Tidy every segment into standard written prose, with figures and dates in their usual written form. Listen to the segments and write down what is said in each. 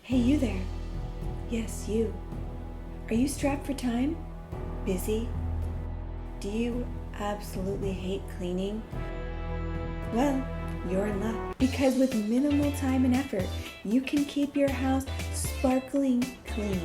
Hey, you there. Yes, you. Are you strapped for time? Busy? Do you absolutely hate cleaning? Well, you're in luck. Because with minimal time and effort, you can keep your house sparkling clean.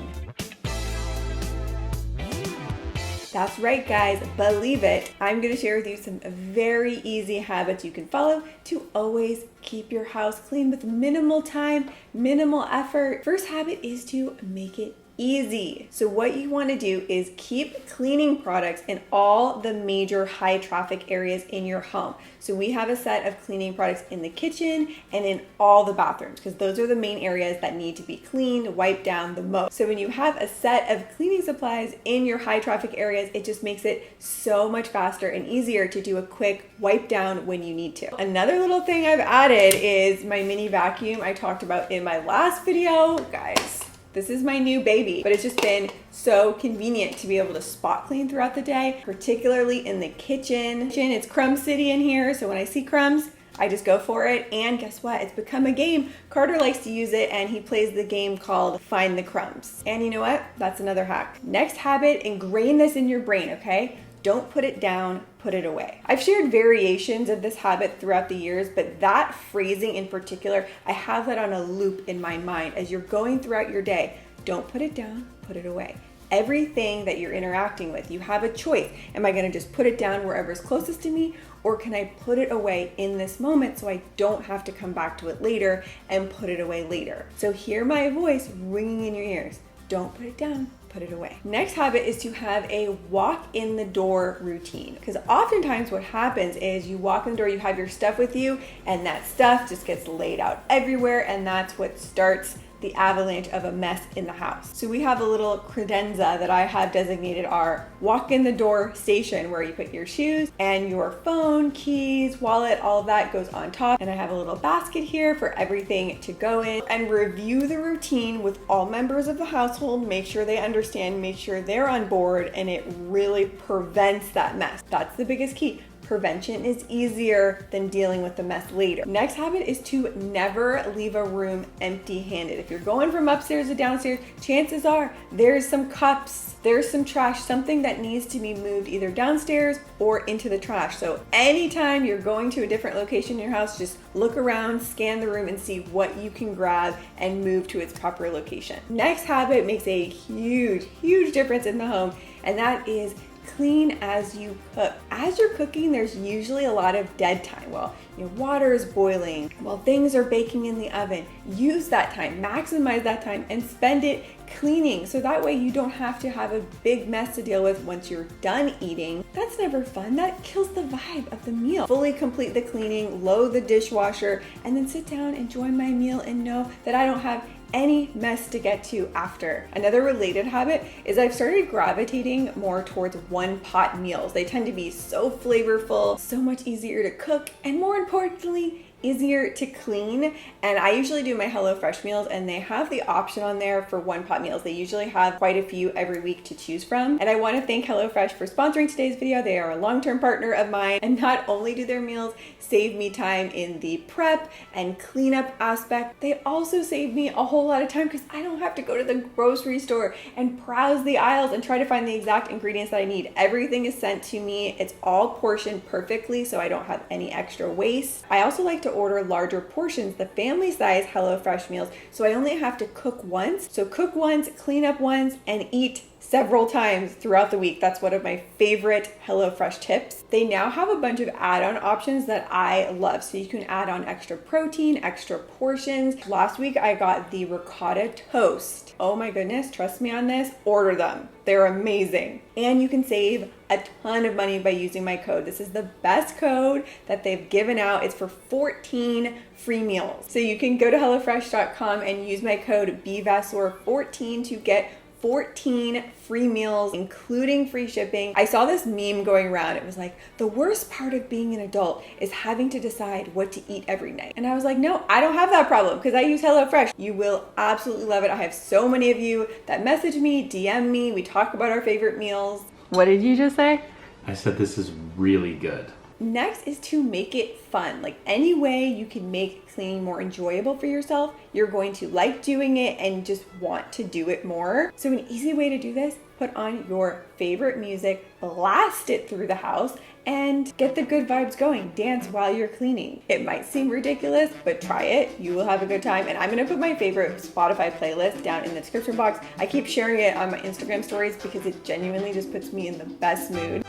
That's right, guys, believe it. I'm gonna share with you some very easy habits you can follow to always keep your house clean with minimal time, minimal effort. First habit is to make it easy. So what you want to do is keep cleaning products in all the major high traffic areas in your home. So we have a set of cleaning products in the kitchen and in all the bathrooms because those are the main areas that need to be cleaned, wiped down the most. So when you have a set of cleaning supplies in your high traffic areas, it just makes it so much faster and easier to do a quick wipe down when you need to. Another little thing I've added is my mini vacuum I talked about in my last video. Guys, this is my new baby, but it's just been so convenient to be able to spot clean throughout the day, particularly in the kitchen. It's crumb city in here, so when I see crumbs, I just go for it. And guess what? It's become a game. Carter likes to use it and he plays the game called Find the Crumbs. And you know what? That's another hack. Next habit, ingrain this in your brain, okay? Don't put it down, put it away. I've shared variations of this habit throughout the years, but that phrasing in particular, I have that on a loop in my mind as you're going throughout your day. Don't put it down, put it away. Everything that you're interacting with, you have a choice. Am I gonna just put it down wherever's closest to me, or can I put it away in this moment so I don't have to come back to it later and put it away later? So hear my voice ringing in your ears. Don't put it down, put it away. Next habit is to have a walk in the door routine. Because oftentimes what happens is you walk in the door, you have your stuff with you, and that stuff just gets laid out everywhere, and that's what starts the avalanche of a mess in the house. So we have a little credenza that I have designated our walk in the door station where you put your shoes and your phone, keys, wallet, all of that goes on top. And I have a little basket here for everything to go in, and review the routine with all members of the household, make sure they understand, make sure they're on board, and it really prevents that mess. That's the biggest key. Prevention is easier than dealing with the mess later. Next habit is to never leave a room empty-handed. If you're going from upstairs to downstairs, chances are there's some cups, there's some trash, something that needs to be moved either downstairs or into the trash. So anytime you're going to a different location in your house, just look around, scan the room, and see what you can grab and move to its proper location. Next habit makes a huge, huge difference in the home, and that is clean as you cook. As you're cooking, there's usually a lot of dead time. Well, your water is boiling, while things are baking in the oven. Use that time, maximize that time, and spend it cleaning. So that way you don't have to have a big mess to deal with once you're done eating. That's never fun. That kills the vibe of the meal. Fully complete the cleaning, load the dishwasher, and then sit down, enjoy my meal, and know that I don't have any mess to get to after. Another related habit is I've started gravitating more towards one pot meals. They tend to be so flavorful, so much easier to cook, and more importantly, easier to clean. And I usually do my HelloFresh meals, and they have the option on there for one pot meals. They usually have quite a few every week to choose from. And I want to thank HelloFresh for sponsoring today's video. They are a long-term partner of mine, and not only do their meals save me time in the prep and cleanup aspect, they also save me a whole lot of time because I don't have to go to the grocery store and browse the aisles and try to find the exact ingredients that I need. Everything is sent to me. It's all portioned perfectly, so I don't have any extra waste. I also like to order larger portions, the family size HelloFresh meals, so I only have to cook once. So cook once, clean up once, and eat several times throughout the week. That's one of my favorite HelloFresh tips. They now have a bunch of add-on options that I love. So you can add on extra protein, extra portions. Last week I got the ricotta toast. Oh my goodness, trust me on this, order them. They're amazing. And you can save a ton of money by using my code. This is the best code that they've given out. It's for 14 free meals. So you can go to HelloFresh.com and use my code BVASSOR14 to get 14 free meals, including free shipping. I saw this meme going around. It was like, the worst part of being an adult is having to decide what to eat every night. And I was like, no, I don't have that problem because I use HelloFresh. You will absolutely love it. I have so many of you that message me, DM me. We talk about our favorite meals. What did you just say? I said this is really good. Next is to make it fun. Like any way you can make cleaning more enjoyable for yourself, you're going to like doing it and just want to do it more. So an easy way to do this, put on your favorite music, blast it through the house, and get the good vibes going. Dance while you're cleaning. It might seem ridiculous, but try it. You will have a good time. And I'm gonna put my favorite Spotify playlist down in the description box. I keep sharing it on my Instagram stories because it genuinely just puts me in the best mood.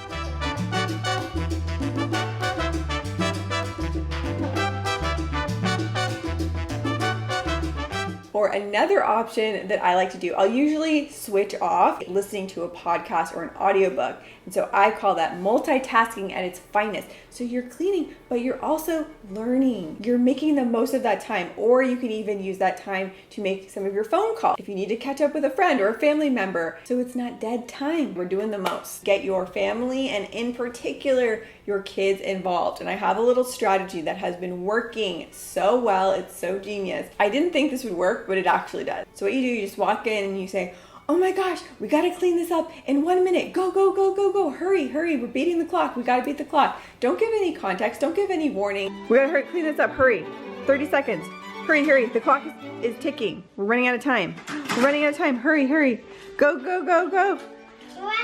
Or another option that I like to do, I'll usually switch off listening to a podcast or an audiobook. And so I call that multitasking at its finest. So you're cleaning, but you're also learning. You're making the most of that time, or you can even use that time to make some of your phone calls if you need to catch up with a friend or a family member. So it's not dead time. We're doing the most. Get your family and in particular your kids involved. And I have a little strategy that has been working so well. It's so genius. I didn't think this would work, but it actually does. So what you do, you just walk in and you say, oh my gosh, we gotta clean this up in 1 minute. Go, go, go, go, go. Hurry, hurry. We're beating the clock. We gotta beat the clock. Don't give any context. Don't give any warning. We gotta hurry, clean this up. Hurry. 30 seconds. Hurry, hurry. The clock is ticking. We're running out of time. We're running out of time. Hurry, hurry. Go, go, go, go.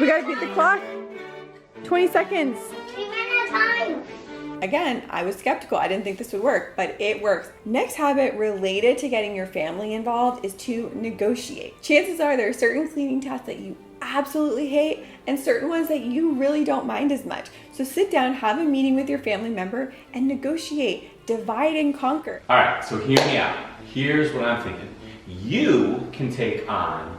We gotta beat the clock. 20 seconds. We ran out of time. Again, I was skeptical. I didn't think this would work, but it works. Next habit related to getting your family involved is to negotiate. Chances are there are certain cleaning tasks that you absolutely hate and certain ones that you really don't mind as much. So sit down, have a meeting with your family member and negotiate, divide and conquer. All right, so hear me out. Here's what I'm thinking. You can take on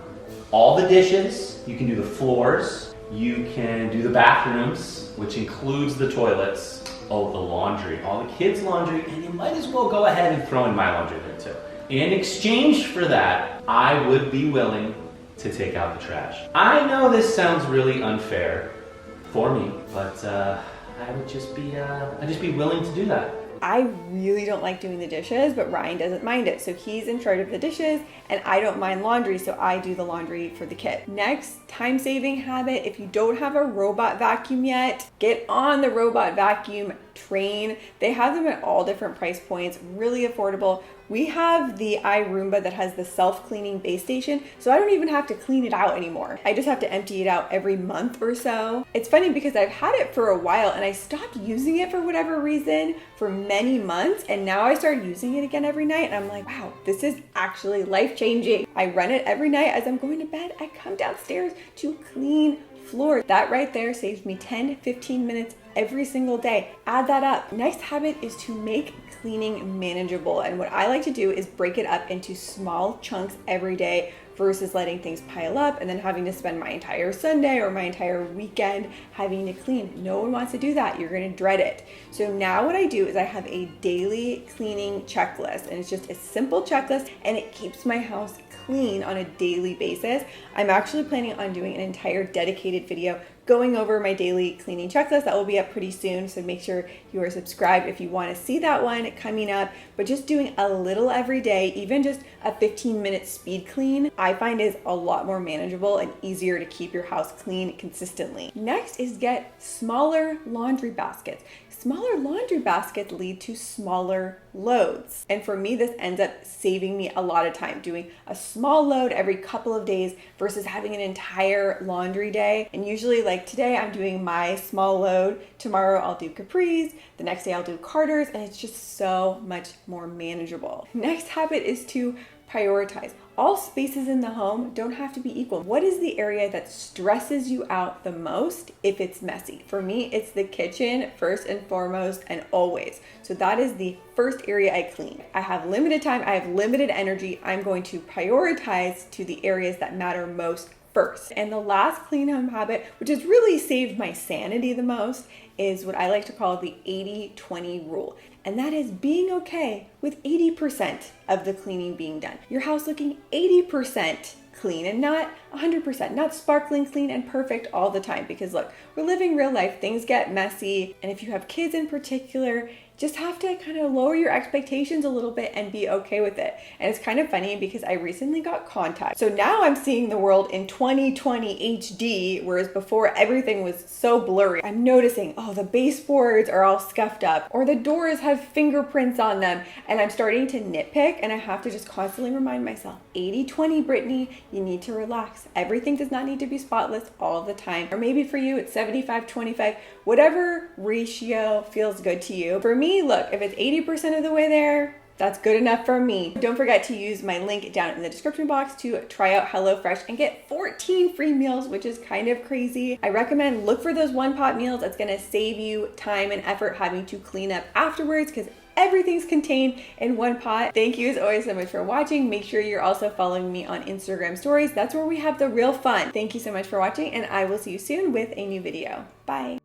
all the dishes, you can do the floors, you can do the bathrooms, which includes the toilets, oh, the laundry, all the kids' laundry, and you might as well go ahead and throw in my laundry there too. In exchange for that, I would be willing to take out the trash. I know this sounds really unfair for me, but I'd just be willing to do that. I really don't like doing the dishes, but Ryan doesn't mind it. So he's in charge of the dishes and I don't mind laundry, so I do the laundry for the kid. Next, time-saving habit. If you don't have a robot vacuum yet, get on the robot vacuum train. They have them at all different price points, really affordable. We have the iRoomba that has the self-cleaning base station, so I don't even have to clean it out anymore. I just have to empty it out every month or so. It's funny because I've had it for a while and I stopped using it for whatever reason for many months, and now I started using it again every night and I'm like, wow, this is actually life-changing. I run it every night as I'm going to bed. I come downstairs to clean floor. That right there saves me 10-15 minutes every single day. Add that up. Next habit is to make cleaning manageable. And what I like to do is break it up into small chunks every day versus letting things pile up and then having to spend my entire Sunday or my entire weekend having to clean. No one wants to do that. You're going to dread it. So now what I do is I have a daily cleaning checklist, and it's just a simple checklist and it keeps my house clean on a daily basis. I'm actually planning on doing an entire dedicated video going over my daily cleaning checklist. That will be up pretty soon, so make sure you are subscribed if you want to see that one coming up. But just doing a little every day, even just a 15-minute speed clean, I find is a lot more manageable and easier to keep your house clean consistently. Next is get smaller laundry baskets. Smaller laundry baskets lead to smaller loads. And for me, this ends up saving me a lot of time, doing a small load every couple of days versus having an entire laundry day. And usually like today, I'm doing my small load. Tomorrow I'll do Capri's. The next day I'll do Carter's, and it's just so much more manageable. Next habit is to prioritize. All spaces in the home don't have to be equal. What is the area that stresses you out the most if it's messy? For me, it's the kitchen first and foremost and always. So that is the first area I clean. I have limited time, I have limited energy. I'm going to prioritize to the areas that matter most first. And the last clean home habit, which has really saved my sanity the most, is what I like to call the 80-20 rule. And that is being okay with 80% of the cleaning being done. Your house looking 80% clean and not 100%, not sparkling clean and perfect all the time. Because look, we're living real life, things get messy. And if you have kids in particular, just have to kind of lower your expectations a little bit and be okay with it. And it's kind of funny because I recently got contacts. So now I'm seeing the world in 2020 HD, whereas before everything was so blurry. I'm noticing, oh, the baseboards are all scuffed up, or the doors have fingerprints on them, and I'm starting to nitpick, and I have to just constantly remind myself, 80-20, Brittany, you need to relax. Everything does not need to be spotless all the time. Or maybe for you, it's 75-25, whatever ratio feels good to you. For me, look, if it's 80% of the way there, that's good enough for me. Don't forget to use my link down in the description box to try out HelloFresh and get 14 free meals, which is kind of crazy. I recommend look for those one-pot meals. That's gonna save you time and effort having to clean up afterwards because everything's contained in one pot. Thank you as always so much for watching. Make sure you're also following me on Instagram stories. That's where we have the real fun. Thank you so much for watching, and I will see you soon with a new video. Bye.